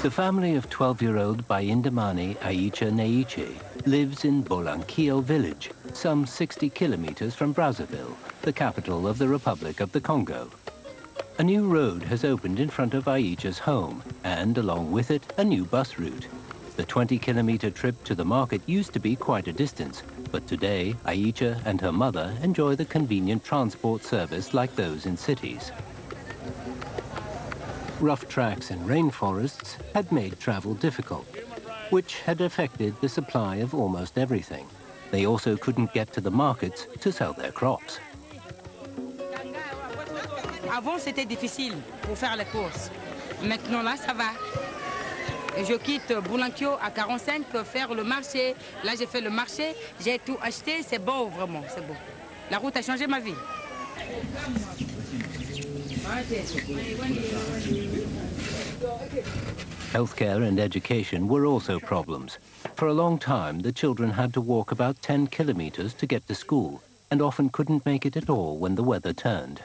The family of 12-year-old Bayindamani Aicha Neiche lives in Bolanquillo village, some 60 kilometers from Brazzaville, the capital of the Republic of the Congo. A new road has opened in front of Aicha's home, and along with it, a new bus route. The 20-kilometer trip to the market used to be quite a distance, but today, Aicha and her mother enjoy the convenient transport service like those in cities. Rough tracks and rainforests had made travel difficult, which had affected the supply of almost everything. They also couldn't get to the markets to sell their crops. Avant, c'était difficile pour faire les courses. Maintenant, là, ça va. Je quitte Boulankio à 45 faire le marché. Là, j'ai fait le marché, j'ai tout acheté. C'est beau, vraiment, c'est beau. La route a changé ma vie. Healthcare and education were also problems. For a long time, the children had to walk about 10 kilometers to get to school, and often couldn't make it at all when the weather turned.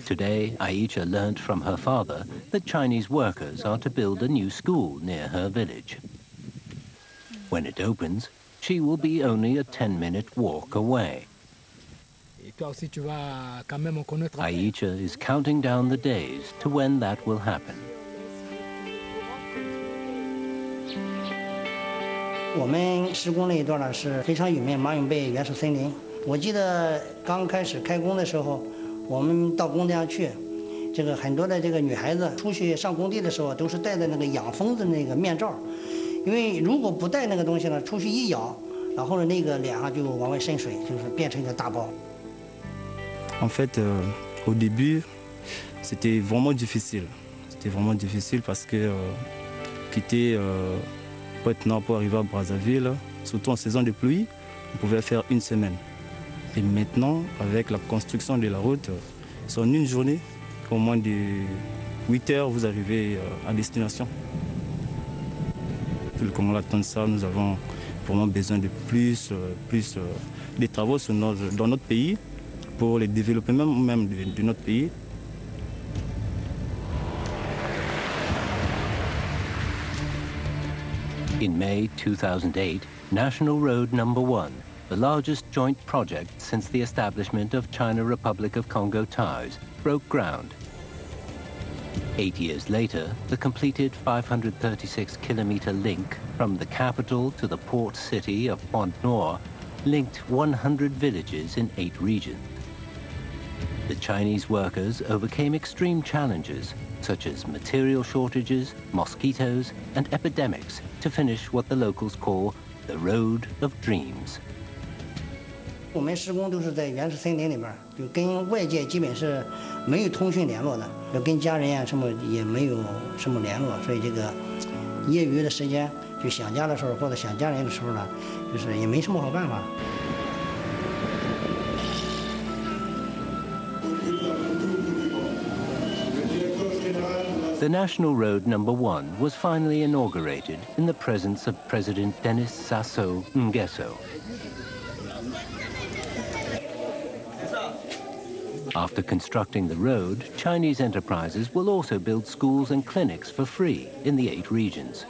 Today, Aicha learned from her father that Chinese workers are to build a new school near her village. When it opens, she will be only a 10-minute walk away. Aicha is counting down the days to when that will happen. 我们施工那一段呢是非常有名马永贝原始森林。我记得刚开始开工的时候，我们到工地上去，这个很多的这个女孩子出去上工地的时候都是戴的那个养蜂的那个面罩，因为如果不戴那个东西呢，出去一咬，然后呢那个脸上就往外渗水，就是变成一个大包。 En fait, au début, c'était vraiment difficile. C'était vraiment difficile parce que quitter Pointe-Nord pour arriver à Brazzaville, surtout en saison de pluie, on pouvait faire une semaine. Et maintenant, avec la construction de la route, en une journée, au moins de 8 heures, vous arrivez à destination. Tout le Congo attend ça, nous avons vraiment besoin de plus de travaux dans notre pays. Pour le développement même de notre pays. In May 2008, National Road No. 1, the largest joint project since the establishment of China Republic of Congo ties, broke ground. 8 years later, the completed 536-kilometer link from the capital to the port city of Pointe-Noire linked 100 villages in 8 regions. The Chinese workers overcame extreme challenges, such as material shortages, mosquitoes, and epidemics, to finish what the locals call the Road of Dreams. 我们施工都是在原始森林里边，就跟外界基本是没有通讯联络的，就跟家人呀什么也没有什么联络，所以这个业余的时间，就想家的时候或者想家人的时候呢，就是也没什么好办法。 The National Road No. 1 was finally inaugurated in the presence of President Denis Sassou Nguesso. After constructing the road, Chinese enterprises will also build schools and clinics for free in the 8 regions.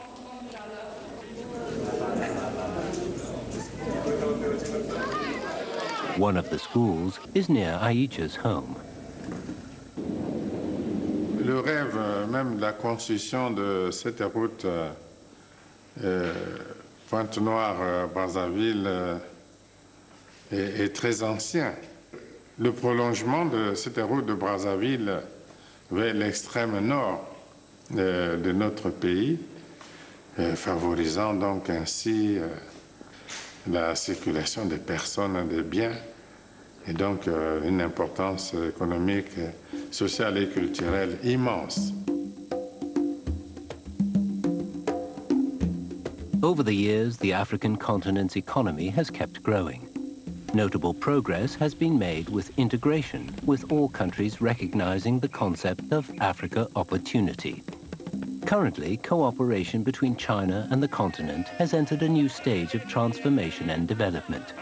One of the schools is near Aicha's home. Le rêve même de la construction de cette route Pointe-Noire-Brazzaville est très ancien. Le prolongement de cette route de Brazzaville vers l'extrême nord de notre pays, favorisant donc ainsi la circulation des personnes et des biens, et donc une importance économique, sociale et culturelle immense. Over the years, the African continent's economy has kept growing. Notable progress has been made with integration, with all countries recognizing the concept of Africa opportunity. Currently, cooperation between China and the continent has entered a new stage of transformation and development.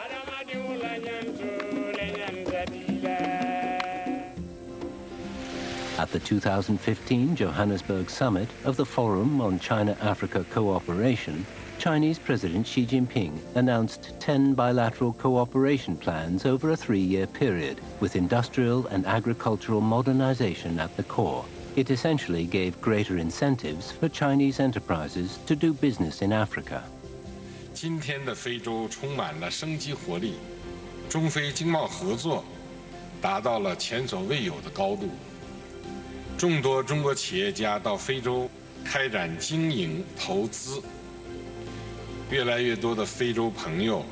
At the 2015 Johannesburg summit of the Forum on China-Africa Cooperation, Chinese President Xi Jinping announced 10 bilateral cooperation plans over a 3-year period, with industrial and agricultural modernization at the core. It essentially gave greater incentives for Chinese enterprises to do business in Africa. 今天的非洲充满了生机活力，中非经贸合作达到了前所未有的高度。众多中国企业家到非洲开展经营投资，越来越多的非洲朋友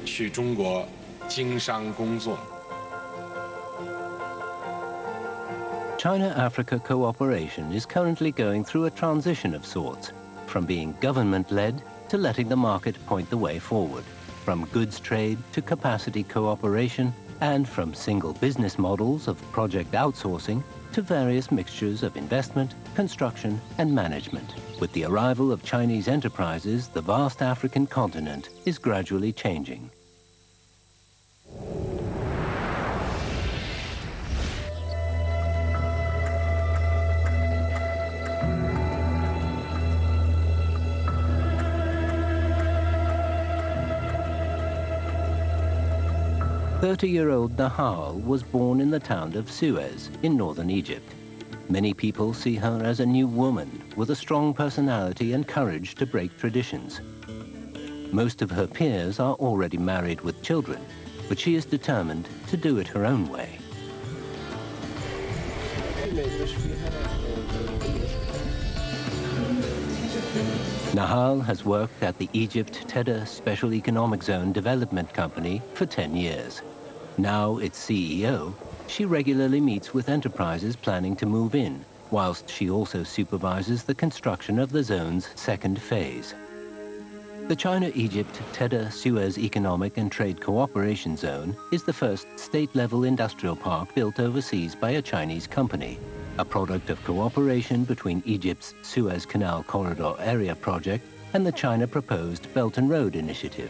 去中国经商工作。 China-Africa cooperation is currently going through a transition of sorts, from being government-led to letting the market point the way forward, from goods trade to capacity cooperation, and from single business models of project outsourcing to various mixtures of investment, construction, and management. With the arrival of Chinese enterprises, the vast African continent is gradually changing. "30-year-old Nahal was born in the town of Suez in northern Egypt. Many people see her as a new woman with a strong personality and courage to break traditions. Most of her peers are already married with children, but she is determined to do it her own way. Nahal has worked at the Egypt-Tedda Special Economic Zone Development Company for 10 years. Now its CEO, she regularly meets with enterprises planning to move in, whilst she also supervises the construction of the zone's second phase. The China-Egypt-Tedda Suez Economic and Trade Cooperation Zone is the first state-level industrial park built overseas by a Chinese company, a product of cooperation between Egypt's Suez Canal Corridor Area Project and the China-proposed Belt and Road Initiative.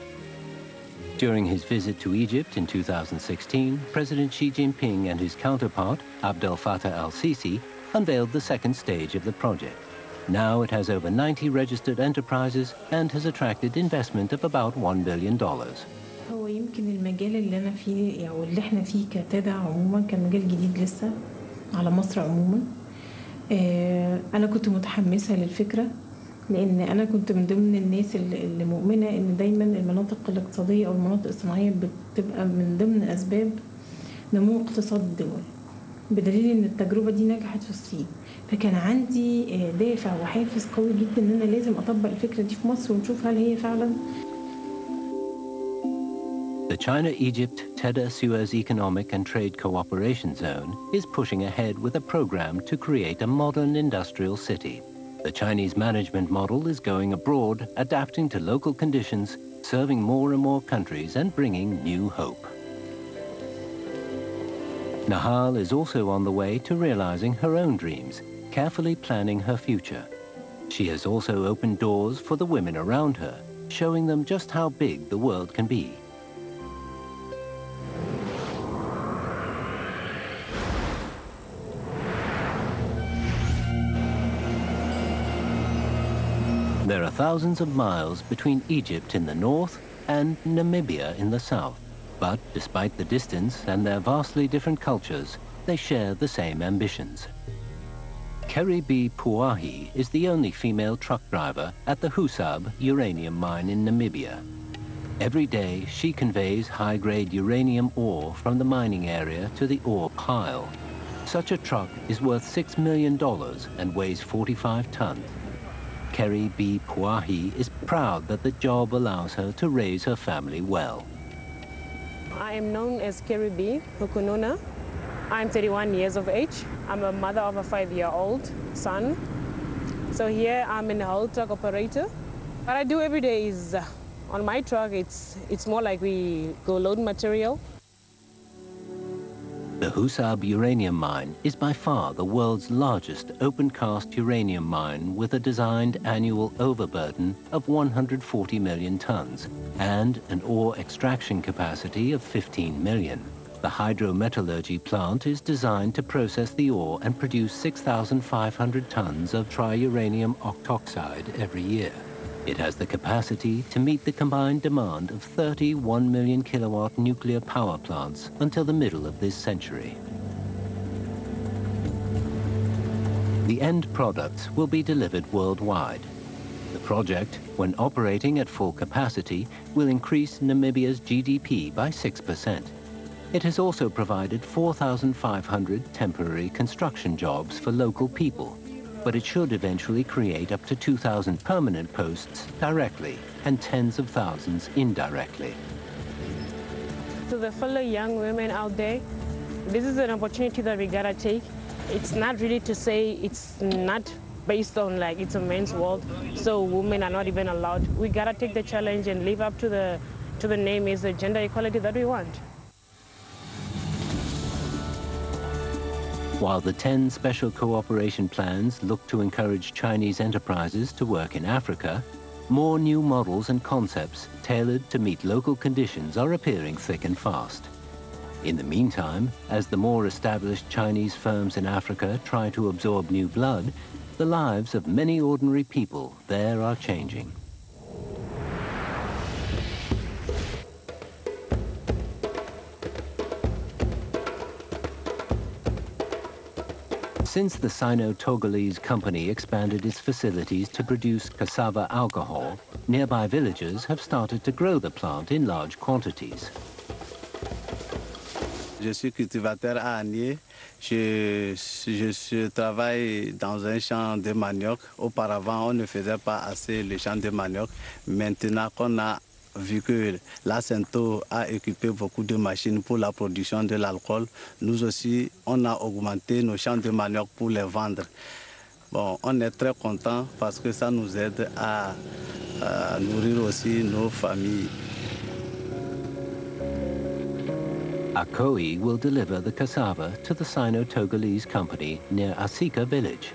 During his visit to Egypt in 2016, President Xi Jinping and his counterpart, Abdel Fattah al-Sisi, unveiled the second stage of the project. Now it has over 90 registered enterprises and has attracted investment of about $1 billion. هو يمكن المجال اللي أنا فيه أو اللي إحنا فيه كتدع عموما كان مجال جديد لسه على مصر عموما. أنا كنت متحمسة للفكرة لأن أنا كنت من ضمن الناس اللي مؤمنة إن دايما المناطق الاقتصادية أو المناطق الصناعية بتبقى من ضمن أسباب نمو اقتصاد الدول، بدليل إن التجربة دي نجحت في الصين. فكان عندي دافع وحافز قوي جدا إن أنا لازم أطبق الفكرة دي في مصر ونشوف هل هي فعلا. The China-Egypt-Tedda Suez Economic and Trade Cooperation Zone is pushing ahead with a program to create a modern industrial city. The Chinese management model is going abroad, adapting to local conditions, serving more and more countries and bringing new hope. Nahal is also on the way to realizing her own dreams, carefully planning her future. She has also opened doors for the women around her, showing them just how big the world can be. There are thousands of miles between Egypt in the north and Namibia in the south. But despite the distance and their vastly different cultures, they share the same ambitions. Kerry B. Puahi is the only female truck driver at the Husab uranium mine in Namibia. Every day, she conveys high-grade uranium ore from the mining area to the ore pile. Such a truck is worth $6 million and weighs 45 tons. Kerry B. Puahi is proud that the job allows her to raise her family well. I am known as Kerry B. Hukununa. I'm 31 years of age. I'm a mother of a 5-year-old son. So here I'm an haul truck operator. What I do every day is, on my truck, it's more like we go load material. The Husab uranium mine is by far the world's largest open-cast uranium mine with a designed annual overburden of 140 million tons and an ore extraction capacity of 15 million. The hydrometallurgy plant is designed to process the ore and produce 6,500 tons of triuranium octoxide every year. It has the capacity to meet the combined demand of 30 1 million kilowatt nuclear power plants until the middle of this century. The end products will be delivered worldwide. The project, when operating at full capacity, will increase Namibia's GDP by 6%. It has also provided 4,500 temporary construction jobs for local people, but it should eventually create up to 2,000 permanent posts directly and tens of thousands indirectly. To the fellow young women out there, this is an opportunity that we gotta take. It's not really to say it's not based on like it's a men's world, so women are not even allowed. We gotta take the challenge and live up to the name is the gender equality that we want. While the 10 special cooperation plans look to encourage Chinese enterprises to work in Africa, more new models and concepts tailored to meet local conditions are appearing thick and fast. In the meantime, as the more established Chinese firms in Africa try to absorb new blood, the lives of many ordinary people there are changing. Since the Sino-Togolese company expanded its facilities to produce cassava alcohol, nearby villagers have started to grow the plant in large quantities. Je suis cultivateur à Agnier. Je travaille dans un champ de manioc. Auparavant, on ne faisait pas assez le champ de manioc. Maintenant qu'on a vu que la Cento a équipé beaucoup de machines pour la production de l'alcool, nous aussi, on a augmenté nos champs de manioc pour les vendre. Bon, on est très content parce que ça nous aide à nourrir aussi nos familles. Akoi will deliver the cassava to the Sino-Togolese company near Asika village.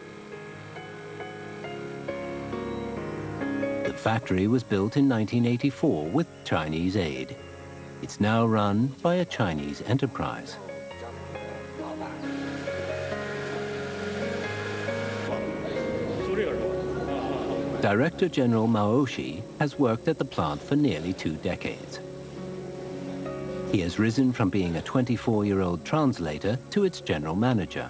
The factory was built in 1984 with Chinese aid. It's now run by a Chinese enterprise. Director General Maoshi has worked at the plant for nearly 2 decades. He has risen from being a 24-year-old translator to its general manager.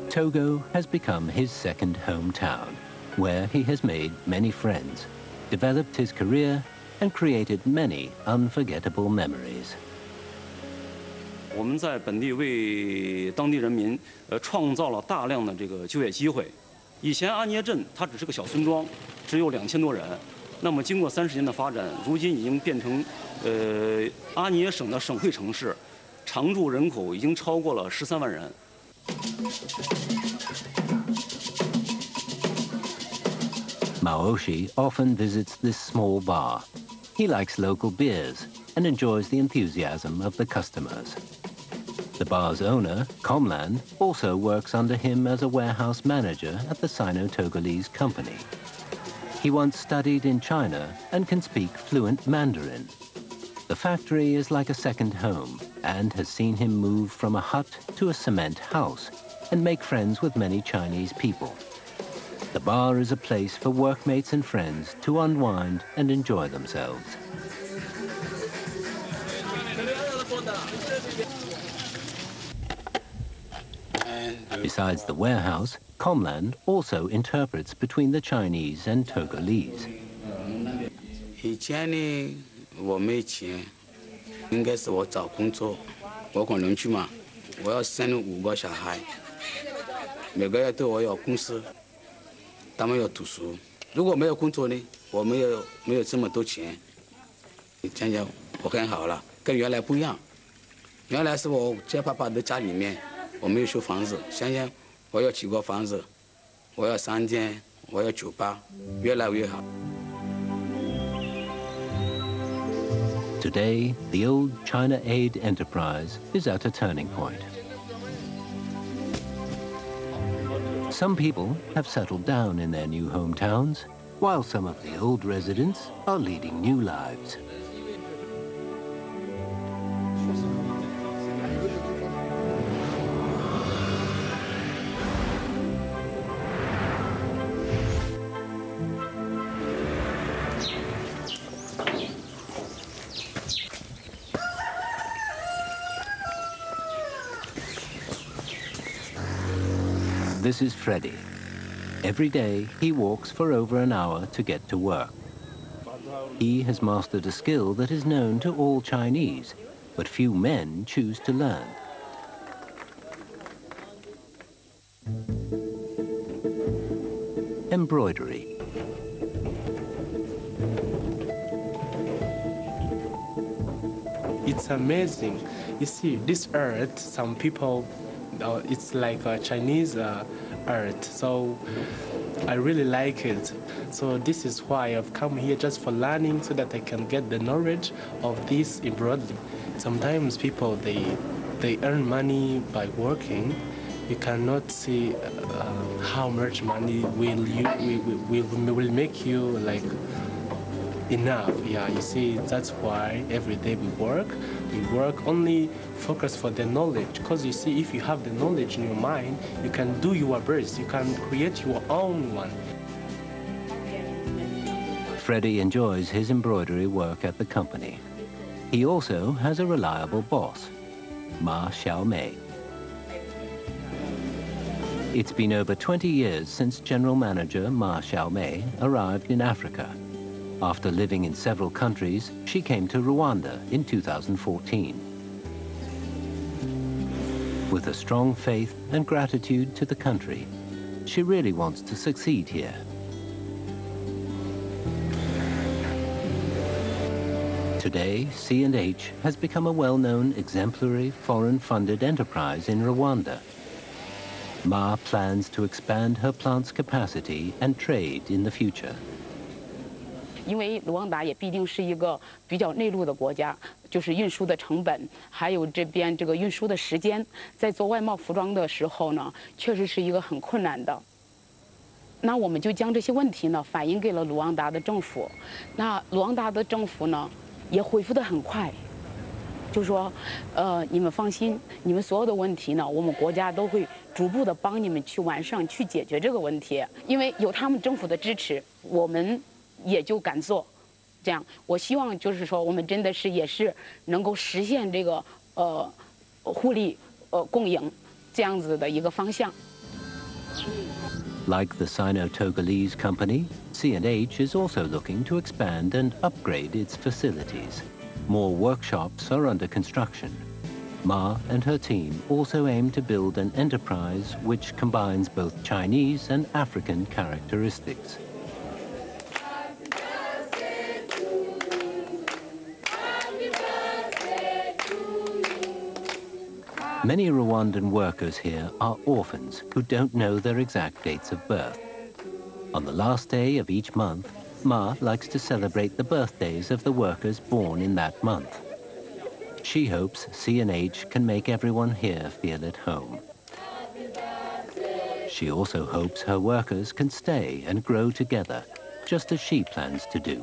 Togo has become his second hometown, where he has made many friends, developed his career, and created many unforgettable memories. 我们在本地为当地人民创造了大量的这个就业机会。以前阿捏镇它只是个小村庄，只有2000多人。那么经过30年的发展，如今已经变成阿捏省的省会城市，常住人口已经超过了13万人。 Maoshi often visits this small bar. He likes local beers and enjoys the enthusiasm of the customers. The bar's owner, Comlan, also works under him as a warehouse manager at the Sino-Togolese company. He once studied in China and can speak fluent Mandarin. The factory is like a second home and has seen him move from a hut to a cement house and make friends with many Chinese people. The bar is a place for workmates and friends to unwind and enjoy themselves. Besides the warehouse, Comlan also interprets between the Chinese and Togolese. 以前呢，我没钱，应该是我找工作，我可能去嘛，我要生5个小孩，每个月对我有公司，他们要读书。如果没有工作呢，我没有这么多钱。现在我很好了，跟原来不一样。原来是我在爸爸的家里面，我没有修房子，现在我要几个房子，我要商店，我要酒吧，越来越好。 Today, the old China Aid enterprise is at a turning point. Some people have settled down in their new hometowns, while some of the old residents are leading new lives. This is Freddie. Every day, he walks for over an hour to get to work. He has mastered a skill that is known to all Chinese, but few men choose to learn. Embroidery. It's amazing. You see, this art, some people, it's like a Chinese art, so I really like it. So this is why I've come here just for learning, so that I can get the knowledge of this embroidery. Sometimes people, they earn money by working. You cannot see how much money will make you like enough. Yeah, you see, that's why every day we work only focus for the knowledge, because you see, if you have the knowledge in your mind, you can do your best, you can create your own one. Freddie enjoys his embroidery work at the company. He also has a reliable boss, Ma Xiaomei. It's been over 20 years since General Manager Ma Xiaomei arrived in Africa. After living in several countries, she came to Rwanda in 2014. With a strong faith and gratitude to the country, she really wants to succeed here. Today, C&H has become a well-known, exemplary, foreign-funded enterprise in Rwanda. Ma plans to expand her plant's capacity and trade in the future. 因为卢旺达也毕竟是一个比较内陆的国家，就是运输的成本，还有这边这个运输的时间，在做外贸服装的时候呢，确实是一个很困难的。那我们就将这些问题呢反映给了卢旺达的政府，那卢旺达的政府呢也回复得很快，就说，你们放心，你们所有的问题呢，我们国家都会逐步的帮你们去完善、去解决这个问题，因为有他们政府的支持，我们 也就敢做，这样。我希望就是说，我们真的是也是能够实现这个互利共赢这样子的一个方向。Like the Sino-Togolese company, C&H is also looking to expand and upgrade its facilities. More workshops are under construction. Ma and her team also aim to build an enterprise which combines both Chinese and African characteristics. Many Rwandan workers here are orphans who don't know their exact dates of birth. On the last day of each month, Ma likes to celebrate the birthdays of the workers born in that month. She hopes C&H can make everyone here feel at home. She also hopes her workers can stay and grow together, just as she plans to do.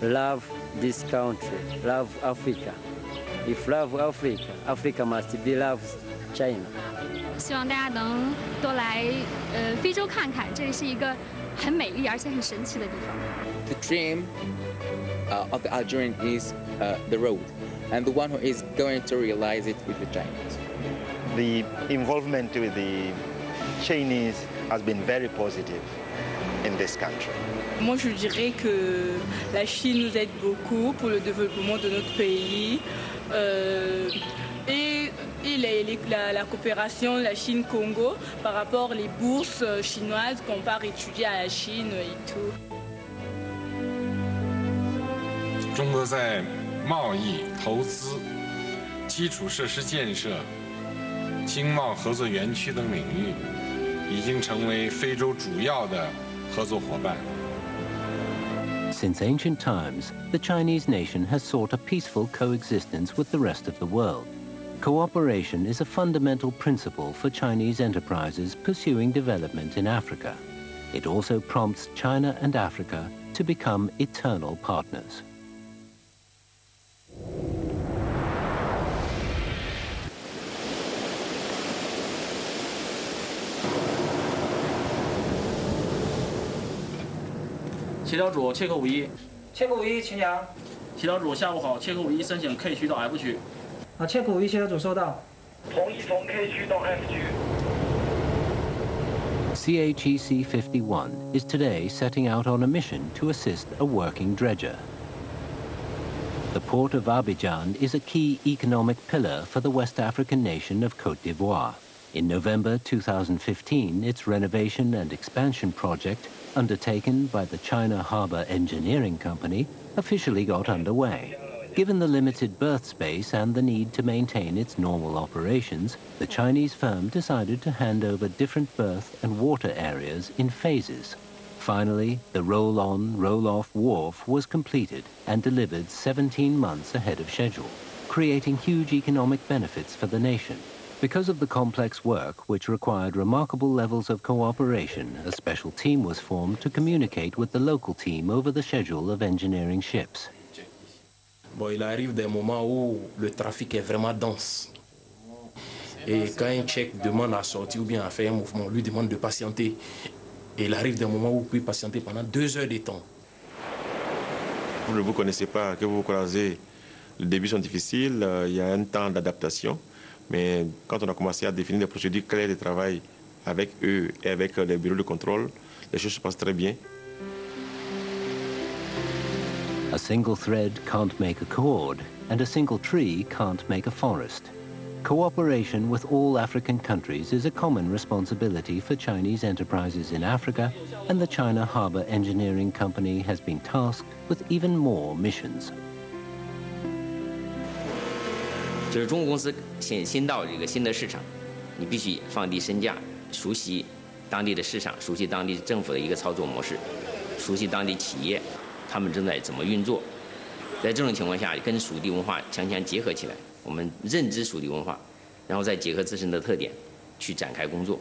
Love this country, love Africa. If love Africa, Africa must be love China. 希望大家能多来非洲看看，这里是一个很美丽而且很神奇的地方。The dream of the Algerian is the road, and the one who is going to realize it is the Chinese. The involvement with the Chinese has been very positive in this country. Moi, je dirais que la Chine nous aide beaucoup pour le développement de notre pays. Et la coopération, la Chine-Congo, par rapport aux bourses chinoises qu'on part étudier à la Chine et tout. 中国在贸易、投资、基础设施建设、经贸合作园区等领域，已经成为非洲主要的合作伙伴。 Since ancient times, the Chinese nation has sought a peaceful coexistence with the rest of the world. Cooperation is a fundamental principle for Chinese enterprises pursuing development in Africa. It also prompts China and Africa to become eternal partners.协调组切克51，切克51，秦阳。协调组下午好，切克51申请 K 区到 F 区。切克51协调组收到。同意从 K 区到 F 区。CHEC 51 is today setting out on a mission to assist a working dredger. The port of Abidjan is a key economic pillar for the West African nation of Côte d'Ivoire. In November 2015, its renovation and expansion project, undertaken by the China Harbour Engineering Company, officially got underway. Given the limited berth space and the need to maintain its normal operations, the Chinese firm decided to hand over different berth and water areas in phases. Finally, the roll-on, roll-off wharf was completed and delivered 17 months ahead of schedule, creating huge economic benefits for the nation. Because of the complex work, which required remarkable levels of cooperation, a special team was formed to communicate with the local team over the schedule of engineering ships. Bon, il arrive des moments où le trafic est vraiment dense. Et quand un Tchèque demande à sortir ou bien à faire un mouvement, on lui demande de patienter. Et il arrive des moments où vous pouvez patienter pendant 2 heures de temps. Vous ne vous connaissez pas, que vous croisez, les débuts sont difficiles, il y a un temps d'adaptation. Mais quand on a commencé à définir des procédures claires de travail avec eux et avec les bureaux de contrôle, les choses se passent très bien. A single thread can't make a cord, and a single tree can't make a forest. Cooperation with all African countries is a common responsibility for Chinese enterprises in Africa, and the China Harbour Engineering Company has been tasked with even more missions. 就是中国公司先到这个新的市场，你必须放低身价，熟悉当地的市场，熟悉当地政府的一个操作模式，熟悉当地企业，他们正在怎么运作。在这种情况下，跟属地文化强强结合起来，我们认知属地文化，然后再结合自身的特点，去展开工作。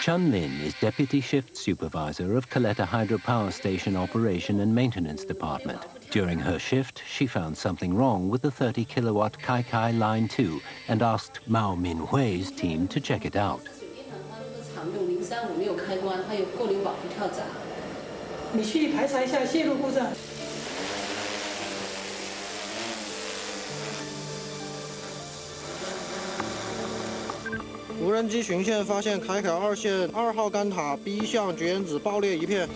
Chun Lin is Deputy Shift Supervisor of Caleta Hydropower Station Operation and Maintenance Department. During her shift, she found something wrong with the 30-kilowatt Kai Kai Line 2 and asked Mao Minhui's team to check it out. 厂用03没有开关，它有过流保护跳闸。你去排查一下泄漏故障。 无人机巡线发现凯凯2线2号干塔 B 项绝缘子爆裂一片。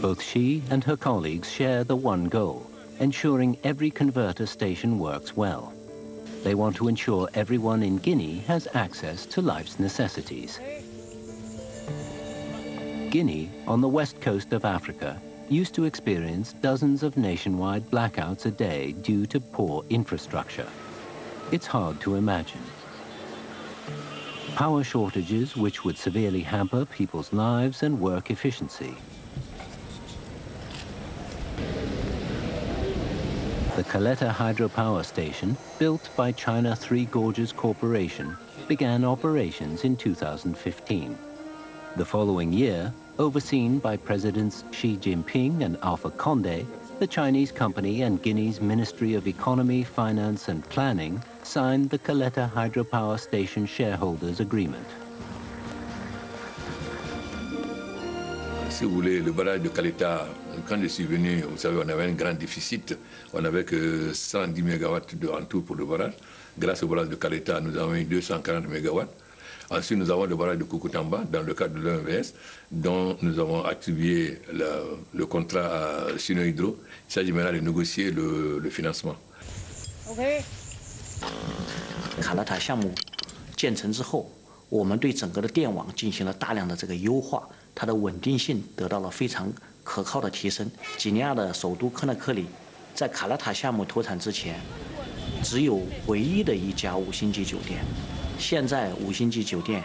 Both she and her colleagues share the one goal, ensuring every converter station works well. They want to ensure everyone in Guinea has access to life's necessities. Guinea, on the west coast of Africa, used to experience dozens of nationwide blackouts a day due to poor infrastructure. It's hard to imagine. Power shortages which would severely hamper people's lives and work efficiency. The Caleta Hydropower Station, built by China Three Gorges Corporation, began operations in 2015. The following year, overseen by Presidents Xi Jinping and Alpha Condé, the Chinese company and Guinea's Ministry of Economy, Finance and Planning signed the Caleta Hydropower Station Shareholders Agreement. Si vous voulez, le barrage de Caleta, quand je suis venu, vous savez, on avait un grand déficit. On n'avait que 110 MW en tout pour le barrage. Grâce au barrage de Caleta, nous avons eu 240 MW. Ensuite, nous avons le barrage de Koukotamba, dans le cadre de l'OMVS, dont nous avons attribué le contrat à Sino Hydro. Il s'agit maintenant de négocier le financement. OK。卡拉塔项目建成之后，我们对整个的电网进行了大量的这个优化，它的稳定性得到了非常可靠的提升。几内亚的首都科纳克里，在卡拉塔项目投产之前，只有唯一的一家5星级酒店。现在5星级酒店，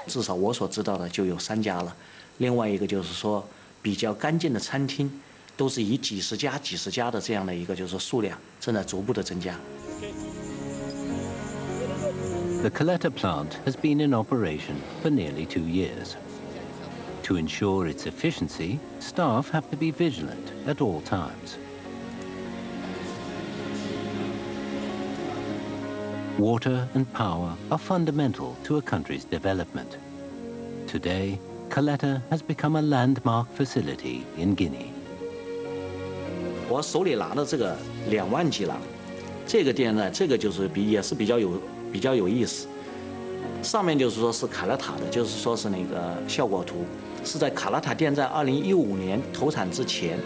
至少我所知道的就有3家了。另外一个就是说，比较干净的餐厅，都是以几十家的这样的一个就是数量，正在逐步的增加。The Caleta plant has been in operation for nearly 2 years. To ensure its efficiency, staff have to be vigilant at all times. Water and power are fundamental to a country's development. Today, Caleta has become a landmark facility in Guinea. 我手里拿的这个2万几廊，这个店呢，这个就是也是比较有意思。上面就是说是卡拉塔的，就是说是那个效果图，是在卡拉塔店在2015年投产之前，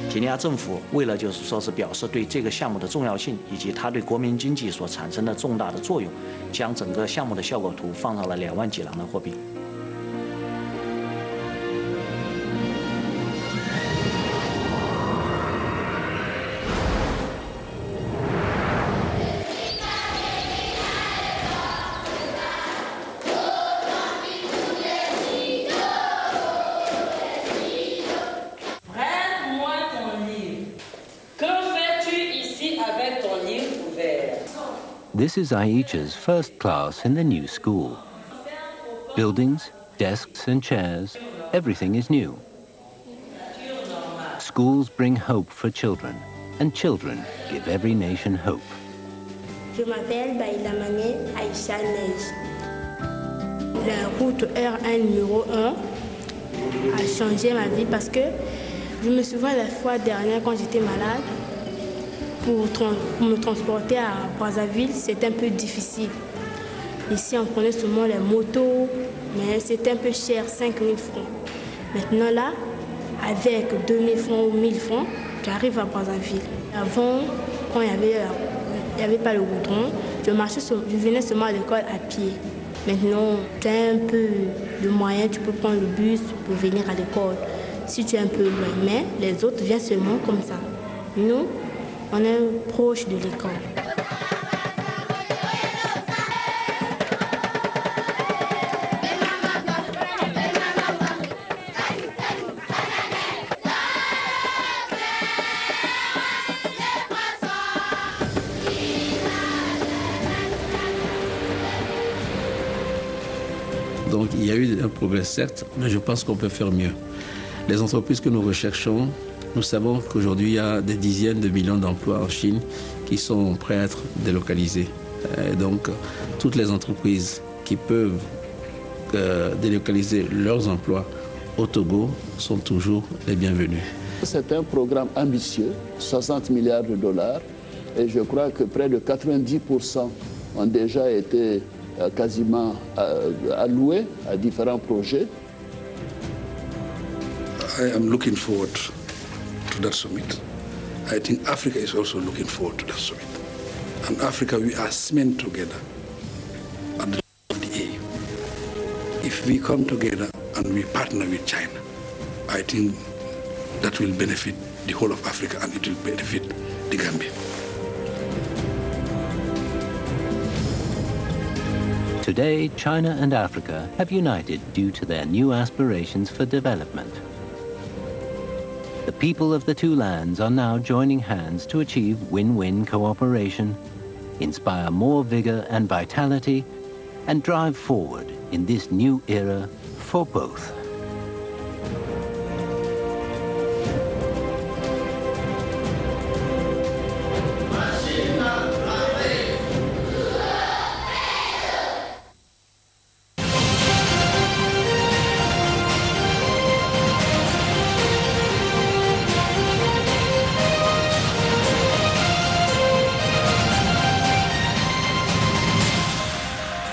几内亚政府为了就是说是表示对这个项目的重要性以及它对国民经济所产生的重大的作用，将整个项目的效果图放到了2万几廊的货币。This is Aicha's first class in the new school. Buildings, desks and chairs, everything is new. Schools bring hope for children, and children give every nation hope. Je m'appelle Baïlamane Aïcha Neige. La route R1 numéro 1 a changé ma vie parce que je me souviens la fois dernière quand j'étais malade, pour me transporter à Brazzaville, c'était un peu difficile. Ici, on prenait seulement les motos, mais c'était un peu cher, 5 000 francs. Maintenant là, avec 2 000 francs ou 1 000 francs, j'arrive à Brazzaville. Avant, quand il n'y avait pas le goudron, je venais seulement à l'école à pied. Maintenant, tu as un peu de moyens, tu peux prendre le bus pour venir à l'école si tu es un peu loin. Mais les autres viennent seulement comme ça. Nous, on est proche de l'école. Donc il y a eu un progrès certes, mais je pense qu'on peut faire mieux. Les entreprises que nous recherchons, nous savons qu'aujourd'hui, il y a des dizaines de millions d'emplois en Chine qui sont prêts à être délocalisés. Et donc, toutes les entreprises qui peuvent délocaliser leurs emplois au Togo sont toujours les bienvenus. C'est un programme ambitieux, 60 milliards de dollars, et je crois que près de 90% ont déjà été quasiment alloués à différents projets. I am looking forward to that summit. I think Africa is also looking forward to that summit. And Africa, we are cement together at the of the A. If we come together and we partner with China, I think that will benefit the whole of Africa and it will benefit the Gambia. Today, China and Africa have united due to their new aspirations for development. The people of the two lands are now joining hands to achieve win-win cooperation, inspire more vigor and vitality, and drive forward in this new era for both.